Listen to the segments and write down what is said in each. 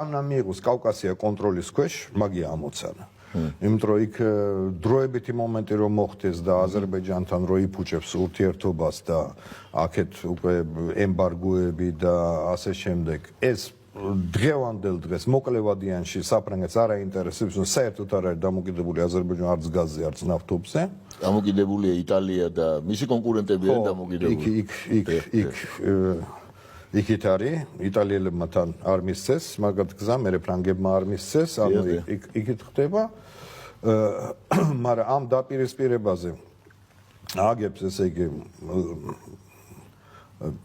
Anna migus Caucasia controlis ქვეშ მაგია ამოცანა. იმიტომ რომ იქ დროებითი მომენტი რომ მოხდეს და აზერბაიჯანთან რო იფუჭებს ურთიერთობას და აქეთ უკვე ემბარგოები და ასე შემდეგ ეს დღევანდელ დღეს მოკლევადიანში საფრანგეთს არ აინტერესებს, რომ საერთოდ არ არის დამოკიდებული აზერბაიჯანი არც გაზზე, არც ნავთობზე. დამოკიდებულია იტალია და მისი კონკურენტები არიან დამოკიდებული. იქით არის იტალიელებმა თან არ მისცეს, მაგათ გზა მე ფრანგებმა არ მისცეს, ანუ იქით ხდება. მაგრამ ამ დაპირისპირებაზე აგებს ესე იგი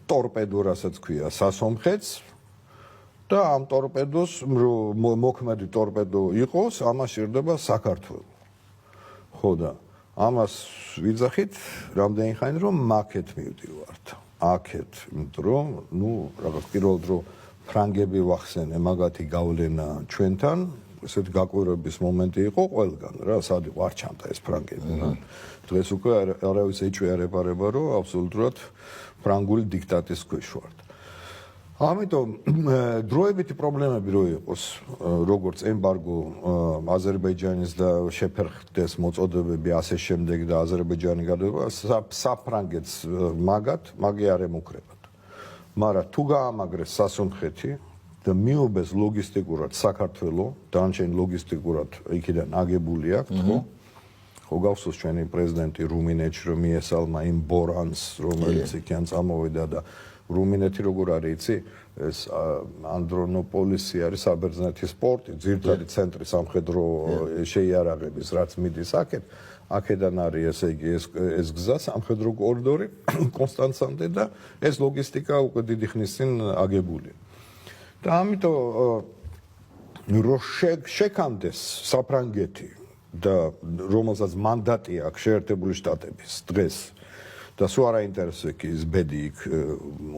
ტორპედო, რასაც ქვია, სასომხეთს და ამ ტორპედოს მოქმედი ტორპედო იყოს, ამას სჭირდება საქართველო. ხო და ამას ვიძახით რამდენი ხანი რომ მაქეთ მივდივართ. აქეთ, იმიტომ რომ, რაღაც პირველად რომ ფრანგები ვახსენე, მაგათი გავლენა ჩვენთან, ესეთი გაკვირვების მომენტი იყო ყველგან, რა, სად იყო არ ჩამდა ეს ფრანგები. დღეს უკვე არავის ეჩვეარება, რომ აბსოლუტურად ფრანგული დიქტატის ქვეშ ვართ. ამიტომ დროებითი პრობლემები რო იყოს, როგორც ემბარგო აზერბაიჯანის და შეფერხდეს მოწოდებები ასე შემდეგ და აზერბაიჯანი გადავა საფრანგეთს მაგი არ ემუქრებათ. მაგრამ თუ გაამაგრეს სასუნხეთი და მიუბეს ლოგისტიკურად საქართველო, დანარჩენი ლოგისტიკურად იქიდან აგებული აქვს, ხო? ხო გახსოვს ჩვენი პრეზიდენტი რუმინეთში რომ მიესალმა იმ ბორანს, რომელიც იქიდან წამოვიდა და რუმინეთი როგორ არის იცი ეს ანდრონოპოლისი არის საბერძნეთის პორტი ძირითადი ცენტრი სამხედრო შეიარაღების რაც მიდის აქედან არის ესე იგი ეს გზა სამხედრო კორიდორი კონსტანცამდე და ეს ლოგისტიკა უკვე დიდი ხნის წინ აგებულია და ამიტომ რო შეკანდეს საფრანგეთი და რომელსაც მანდატი აქვს შეერთებული შტატების დღეს და სულ არ აინტერესებს ის ბედი იქ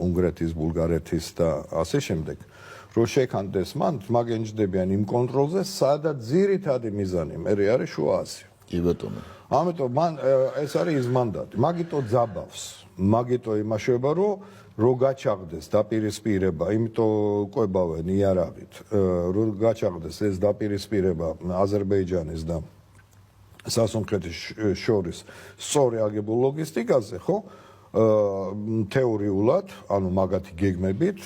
უნგრეთის, ბულგარეთის და ასე შემდეგ. რო შეკანდეს მან მაგენჯდებიან იმ კონტროლზე, სადაც ძირითადი მიზანი მე არის შუა აზია. კი ბატონო. ამიტომ მან ეს არის ის მანდატი. მაგიტო ძაბავს, მაგიტო იმაშება, რომ გაჩაღდეს დაპირისპირება, იმიტომ ყვებავენ იარაღით, რომ გაჩაღდეს ეს დაპირისპირება აზერბაიჯანის და სასუნხეთის შორის სწორი აგებულ ლოგისტიკაზე, ხო? თეორიულად, ანუ მაგათი გეგმებით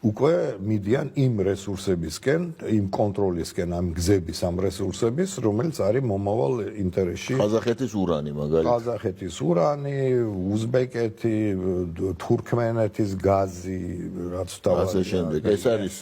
უკვე მიდიან იმ რესურსებისკენ, იმ კონტროლისკენ, ამ გზების, ამ რესურსების, რომელიც არის მომავალ ინტერესში. ყაზახეთის ურანი მაგალითად. ყაზახეთის ურანი, უზბეკეთი, თურქმენეთის გაზი, რაც თავად. ასე შემდეგ. ეს არის